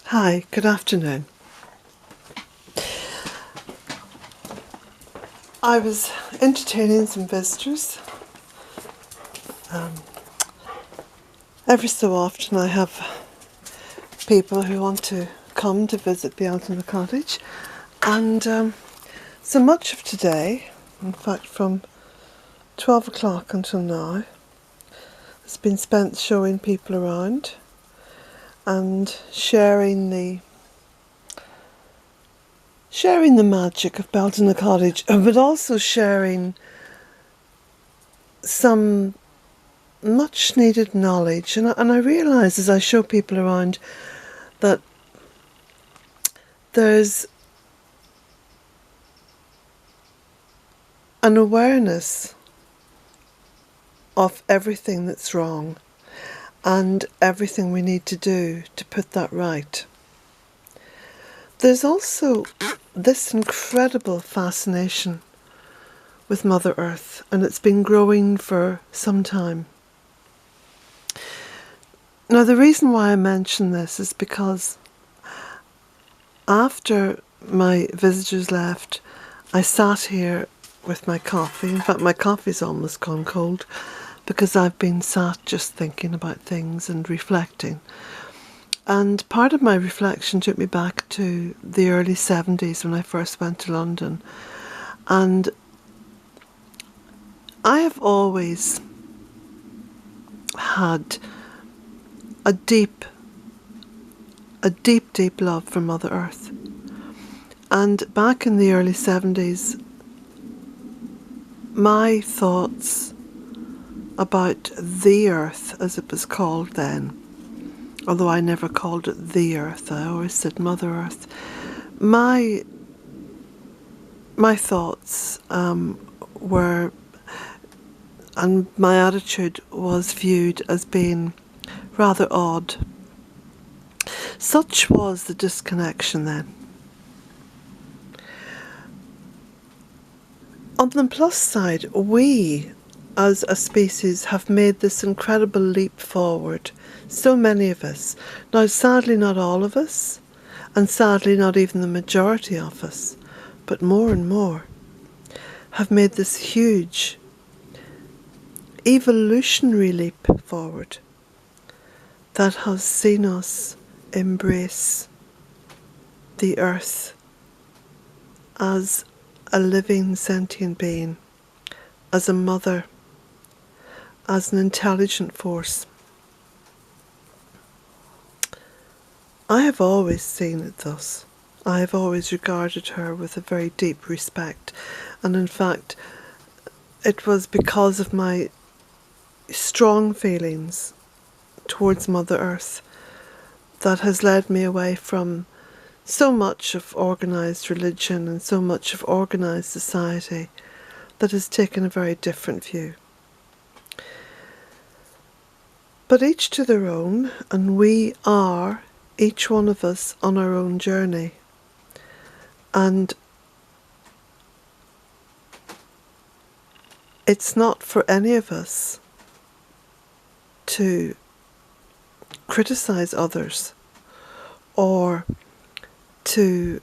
Hi, good afternoon. I was entertaining some visitors. Every so often I have people who want to come to visit Beelton the cottage, and so much of today, in fact from 12 o'clock until now, has been spent showing people around and sharing the magic of Beelton the cottage, but also sharing some much needed knowledge. And I realise as I show people around that there's an awareness of everything that's wrong and everything we need to do to put that right. There's also this incredible fascination with Mother Earth, and it's been growing for some time. Now, the reason why I mention this is because after my visitors left, I sat here with my coffee. In fact, my coffee's almost gone cold because I've been sat just thinking about things and reflecting. And part of my reflection took me back to the early 70s when I first went to London. And I have always had a deep love for Mother Earth. And back in the early 70s, my thoughts about the Earth, as it was called then, although I never called it the Earth, I always said Mother Earth, my thoughts were, and my attitude was viewed as being rather odd. Such was the disconnection then. On the plus side, we as a species have made this incredible leap forward. So many of us. Now, sadly not all of us, and sadly not even the majority of us, but more and more, have made this huge evolutionary leap forward that has seen us embrace the Earth as a living sentient being, as a mother, as an intelligent force. I have always seen it thus. I have always regarded her with a very deep respect, and in fact it was because of my strong feelings towards Mother Earth that has led me away from so much of organised religion and so much of organised society that has taken a very different view. But each to their own, and we are, each one of us, on our own journey. And it's not for any of us to criticise others or to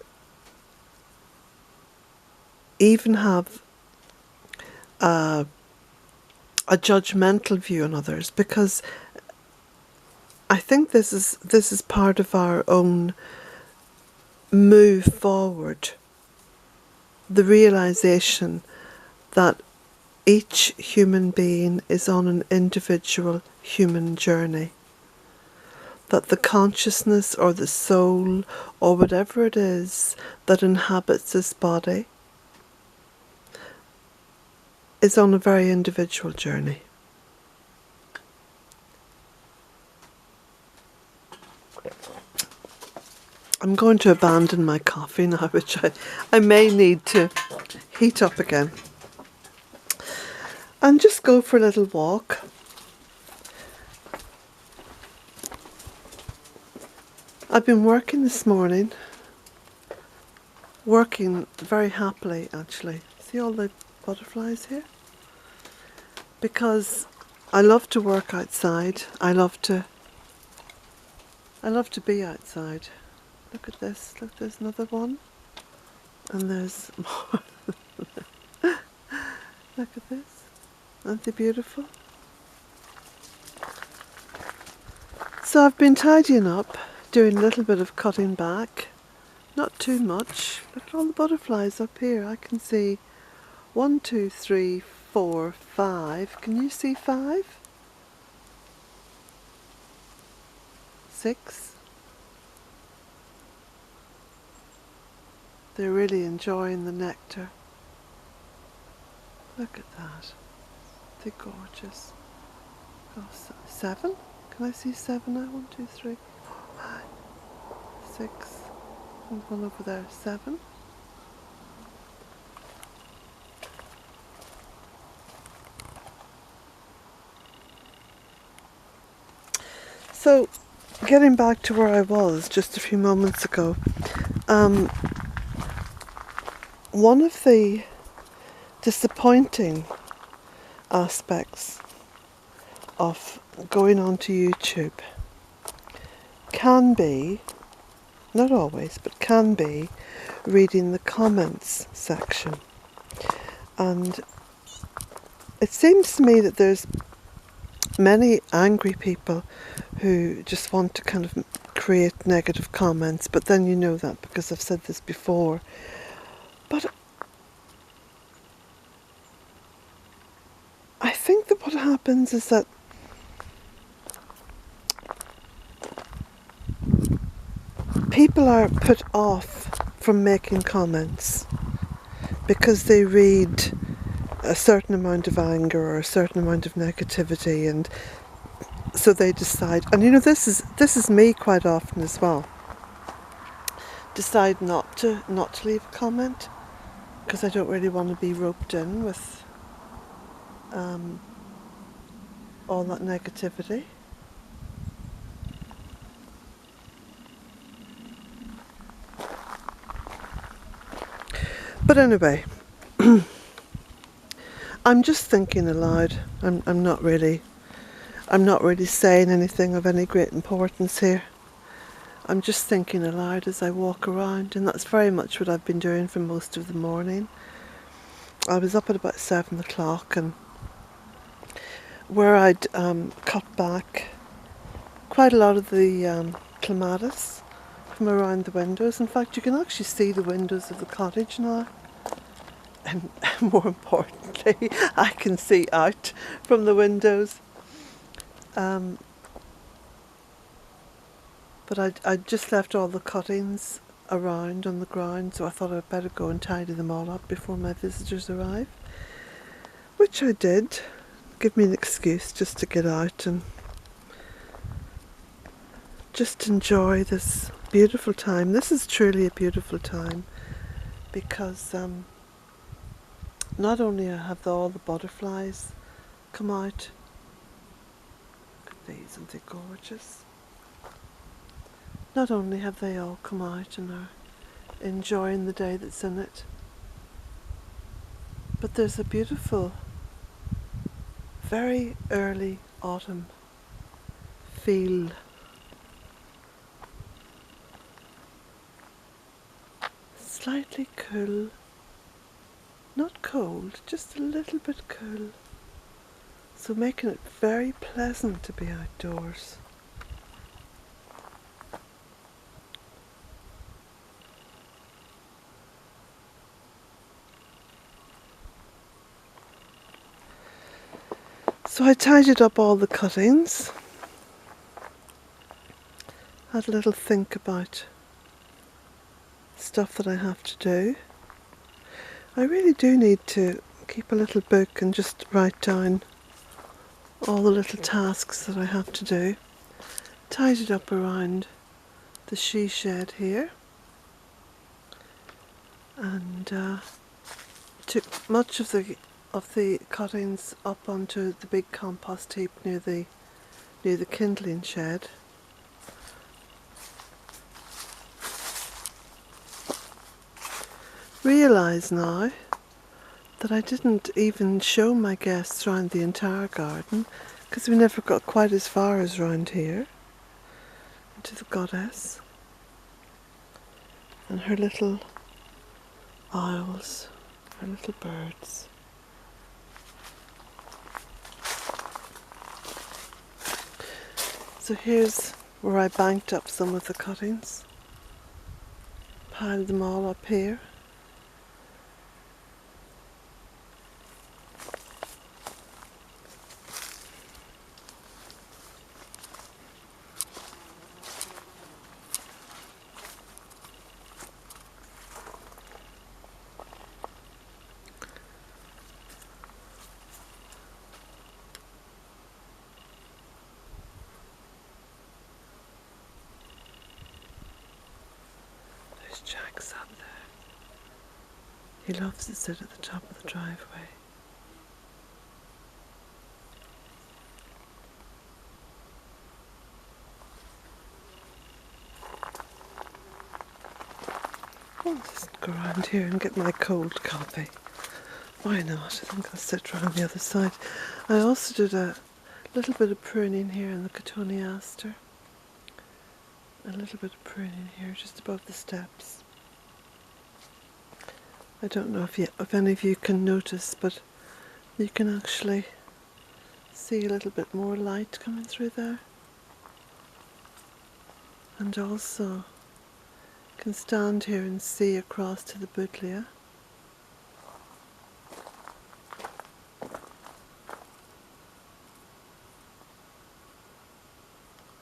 even have a judgmental view on others, because I think this is part of our own move forward, the realisation that each human being is on an individual human journey, that the consciousness or the soul or whatever it is that inhabits this body is on a very individual journey. I'm going to abandon my coffee now, which I may need to heat up again, and just go for a little walk. I've been working this morning, working very happily actually. See all the butterflies here? Because I love to work outside. I love to be outside. Look at this. Look, there's another one. And there's more. Look at this. Aren't they beautiful? So I've been tidying up, doing a little bit of cutting back. Not too much. Look at all the butterflies up here. I can see 1, 2, 3, 4, 5. Can you see 5? 6. They're really enjoying the nectar. Look at that. They're gorgeous. Oh, 7? Can I see 7 now? 1, 2, 3, 4, 5, 6. And one over there. 7. So, getting back to where I was just a few moments ago, one of the disappointing aspects of going onto YouTube can be, not always, but can be reading the comments section. And it seems to me that there's many angry people who just want to kind of create negative comments, but then you know that because I've said this before. But I think that what happens is that people are put off from making comments because they read a certain amount of anger or a certain amount of negativity, and so they decide, and you know, this is me quite often as well, decide not to leave a comment because I don't really want to be roped in with all that negativity. But anyway, I'm just thinking aloud. I'm not really saying anything of any great importance here. I'm just thinking aloud as I walk around, and that's very much what I've been doing for most of the morning. I was up at about 7 o'clock, and where I'd cut back quite a lot of the clematis from around the windows. In fact, you can actually see the windows of the cottage now. And more importantly, I can see out from the windows. But I just left all the cuttings around on the ground, so I thought I'd better go and tidy them all up before my visitors arrive. Which I did. Give me an excuse just to get out and just enjoy this beautiful time. This is truly a beautiful time because not only have all the butterflies come out, look at these, aren't they gorgeous? Not only have they all come out and are enjoying the day that's in it, but there's a beautiful, very early autumn feel. Slightly cool. Not cold, just a little bit cool. So making it very pleasant to be outdoors. So I tidied up all the cuttings. Had a little think about stuff that I have to do. I really do need to keep a little book and just write down all the little tasks that I have to do. Tied it up around the she shed here, and took much of the cuttings up onto the big compost heap near the kindling shed. Realise now that I didn't even show my guests around the entire garden because we never got quite as far as round here, into the goddess. and her little owls, her little birds. So here's where I banked up some of the cuttings, piled them all up here. Jack's up there. He loves to sit at the top of the driveway. I'll just go around here and get my cold coffee. Why not? I think I'll sit around the other side. I also did a little bit of pruning here in the cotoneaster. A little bit of pruning here just above the steps. I don't know if any of you can notice, but you can actually see a little bit more light coming through there. And also can stand here and see across to the buddleia.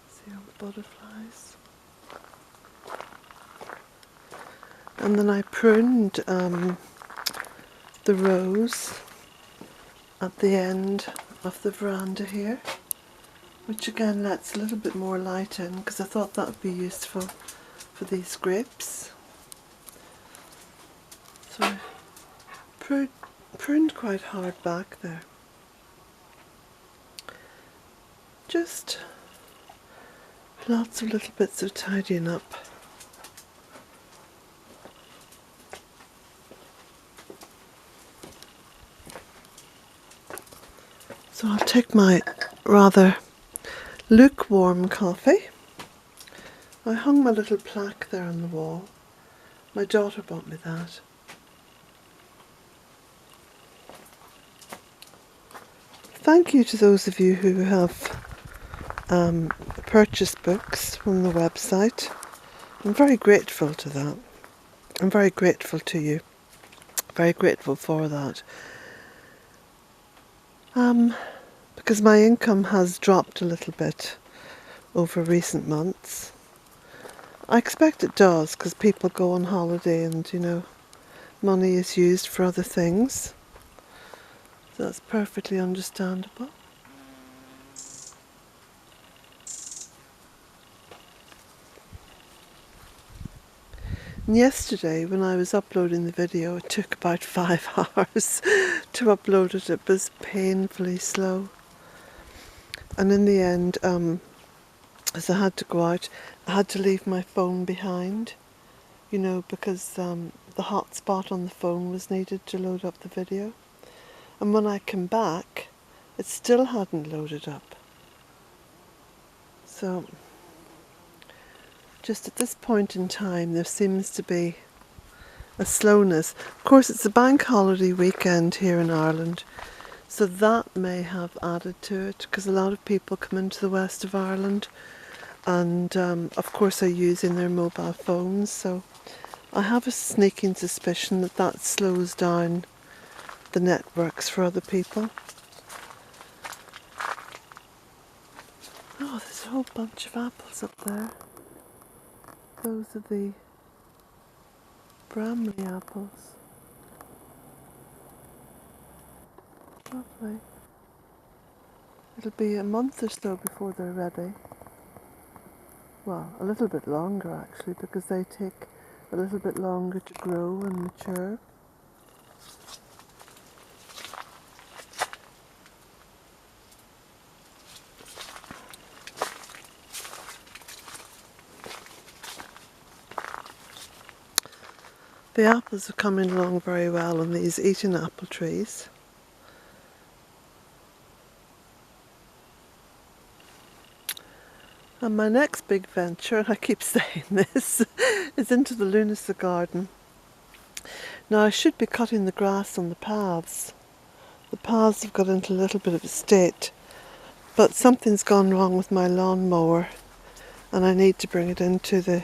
See all the butterflies. And then I pruned the rose at the end of the veranda here, which again lets a little bit more light in, because I thought that would be useful for these grapes. So I pruned quite hard back there. Just lots of little bits of tidying up. So I'll take my rather lukewarm coffee. I hung my little plaque there on the wall. My daughter bought me that. Thank you to those of you who have purchased books from the website. I'm very grateful to that. I'm very grateful to you. Very grateful for that. Because my income has dropped a little bit over recent months. I expect it does, because people go on holiday and, you know, money is used for other things. So that's perfectly understandable. And yesterday, when I was uploading the video, it took about 5 hours to upload it. It was painfully slow. And in the end, as I had to go out, I had to leave my phone behind, you know, because the hotspot on the phone was needed to load up the video. And when I came back, it still hadn't loaded up. So, just at this point in time, there seems to be a slowness. Of course, it's a bank holiday weekend here in Ireland, so that may have added to it, because a lot of people come into the west of Ireland and of course are using their mobile phones, so I have a sneaking suspicion that that slows down the networks for other people. Oh, there's a whole bunch of apples up there. Those are the Bramley apples. Lovely. It'll be a month or so before they're ready. Well, a little bit longer actually, because they take a little bit longer to grow and mature. The apples are coming along very well on these eating apple trees. And my next big venture, and I keep saying this, is into the Lunacy Garden. Now I should be cutting the grass on the paths. The paths have got into a little bit of a state, but something's gone wrong with my lawnmower and I need to bring it into the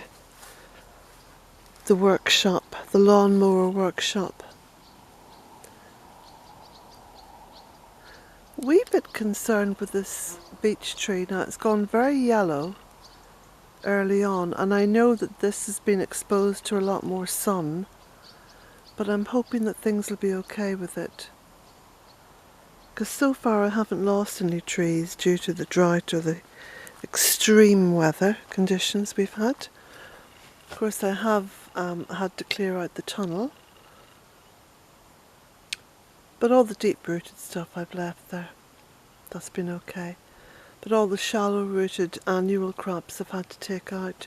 workshop, the lawnmower workshop. Wee bit concerned with this beech tree now. It's gone very yellow early on, and I know that this has been exposed to a lot more sun, but I'm hoping that things will be okay with it. Because so far I haven't lost any trees due to the drought or the extreme weather conditions we've had. Of course I have had to clear out the tunnel, but all the deep-rooted stuff I've left there. That's been okay. But all the shallow-rooted annual crops I've had to take out.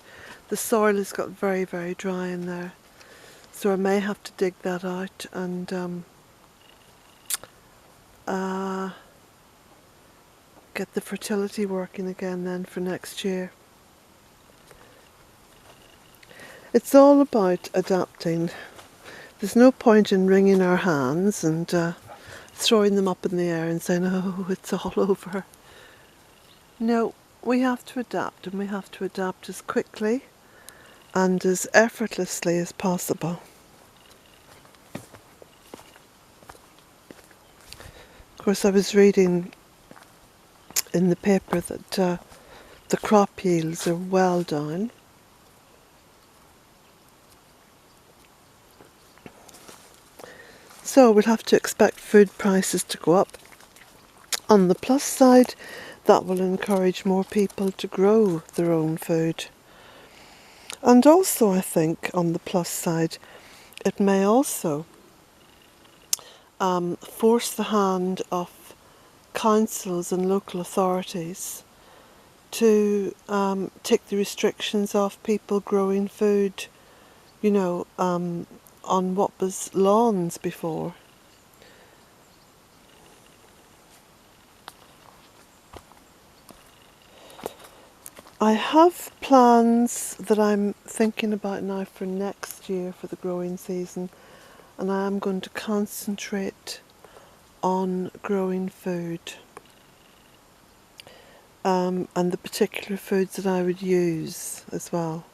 The soil has got very, very dry in there, so I may have to dig that out and get the fertility working again then for next year. It's all about adapting. There's no point in wringing our hands and throwing them up in the air and saying, oh, it's all over. No, we have to adapt, and we have to adapt as quickly and as effortlessly as possible. Of course, I was reading in the paper that the crop yields are well down. So we'll have to expect food prices to go up. On the plus side, that will encourage more people to grow their own food. And also, I think, on the plus side, it may also force the hand of councils and local authorities to take the restrictions off people growing food, you know, on what was lawns before. I have plans that I'm thinking about now for next year for the growing season, and I am going to concentrate on growing food and the particular foods that I would use as well.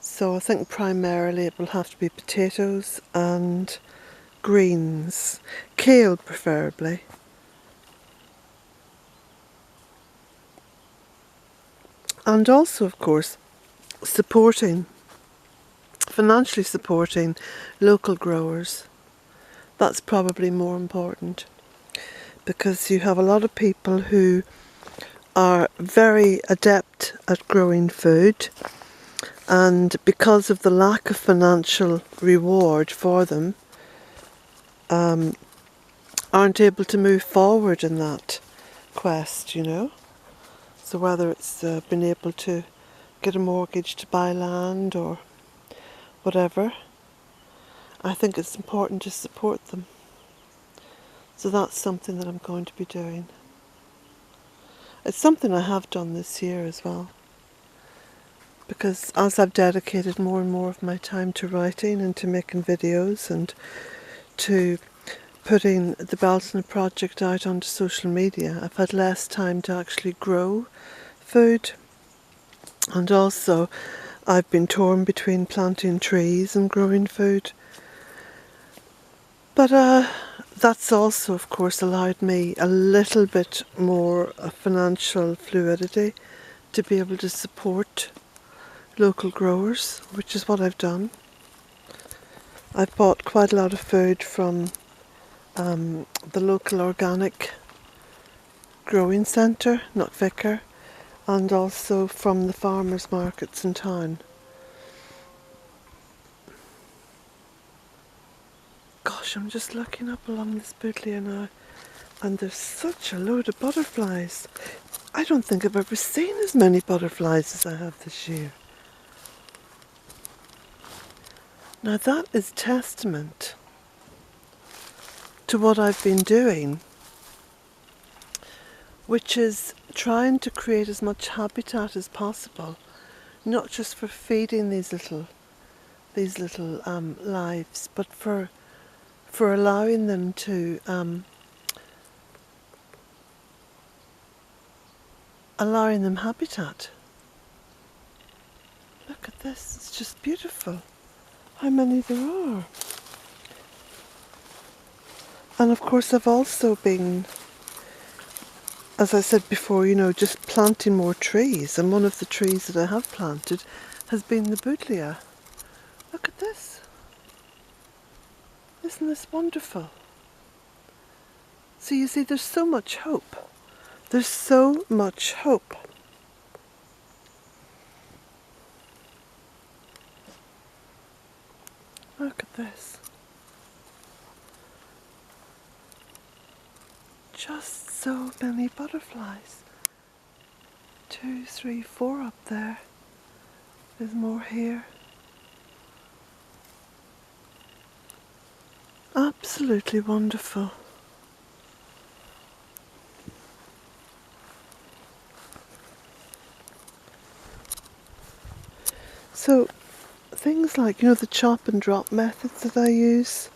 So I think primarily it will have to be potatoes and greens, kale preferably. And also, of course, financially supporting local growers. That's probably more important, because you have a lot of people who are very adept at growing food, and because of the lack of financial reward for them, aren't able to move forward in that quest, you know. So whether it's been able to get a mortgage to buy land or whatever, I think it's important to support them. So that's something that I'm going to be doing. It's something I have done this year as well, because as I've dedicated more and more of my time to writing and to making videos and to putting the Beltona project out onto social media, I've had less time to actually grow food. And also I've been torn between planting trees and growing food. But that's also, of course, allowed me a little bit more financial fluidity to be able to support local growers, which is what I've done. I've bought quite a lot of food from the local organic growing centre, not Vicar, and also from the farmers' markets in town. Gosh, I'm just looking up along this Boodlia now, and there's such a load of butterflies. I don't think I've ever seen as many butterflies as I have this year. Now that is testament to what I've been doing which is trying to create as much habitat as possible, not just for feeding these little lives, but for allowing them to allowing them habitat. Look at this, it's just beautiful. How many there are. And of course I've also been, as I said before, just planting more trees, and one of the trees that I have planted has been the buddleia. Look at this. Isn't this wonderful? So you see, there's so much hope. There's so much hope. Look at this. Just so many butterflies. 2, 3, 4 up there. There's more here. Absolutely wonderful. So things like, the chop and drop methods that I use,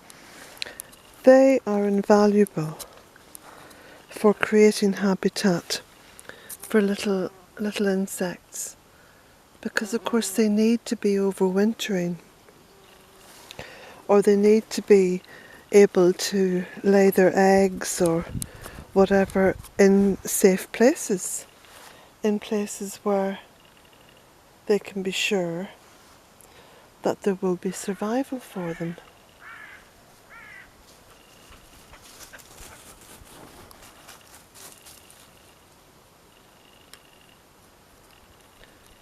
they are invaluable for creating habitat for little insects, because of course they need to be overwintering, or they need to be able to lay their eggs or whatever in safe places, in places where they can be sure that there will be survival for them.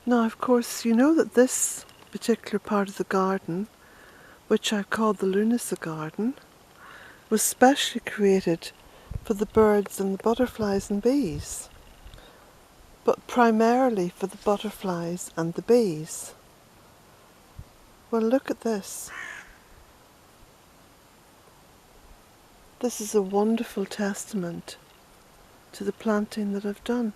Now, of course, you know that this particular part of the garden, which I called the Lunacy Garden, was specially created for the birds and the butterflies and bees, but primarily for the butterflies and the bees. Well, look at this. This is a wonderful testament to the planting that I've done.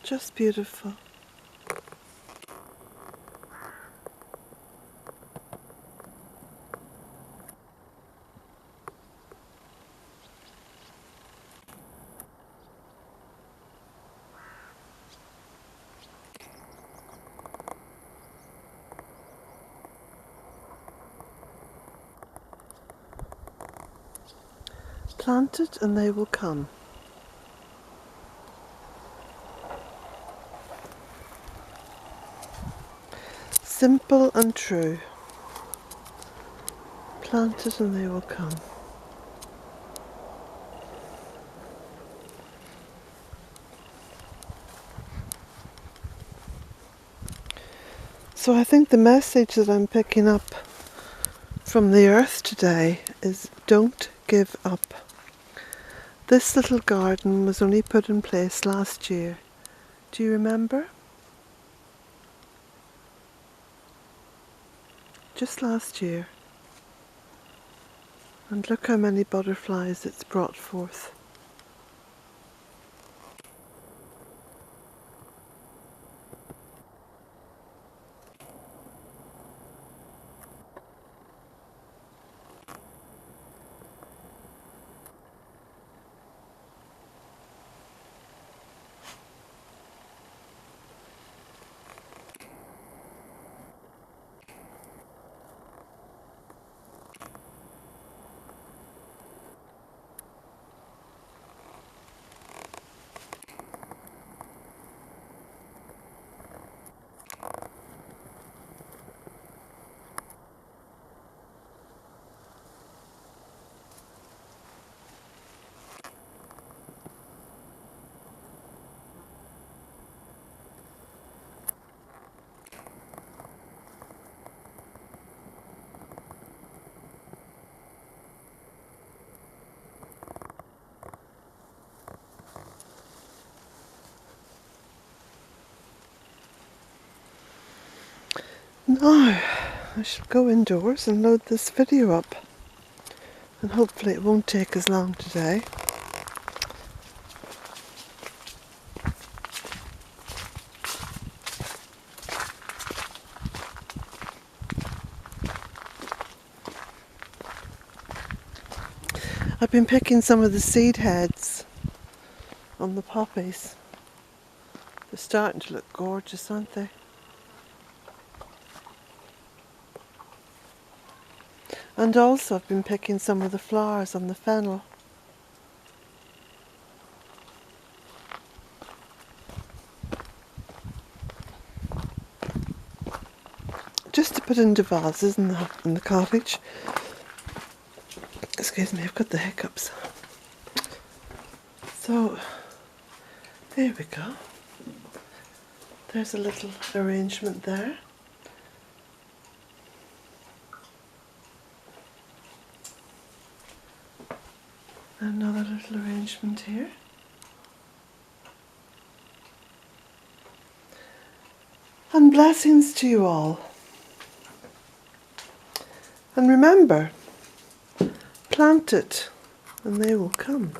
Just beautiful. Plant it and they will come. Simple and true. Plant it and they will come. So I think the message that I'm picking up from the earth today is don't give up. This little garden was only put in place last year. Do you remember? Just last year. And look how many butterflies it's brought forth. Now, I shall go indoors and load this video up, and hopefully it won't take as long today. I've been picking some of the seed heads on the poppies. They're starting to look gorgeous, aren't they? And also I've been picking some of the flowers on the fennel. Just to put into vases in the cottage. Excuse me, I've got the hiccups. So, there we go. There's a little arrangement there. Another little arrangement here. And blessings to you all. And remember, plant it and they will come.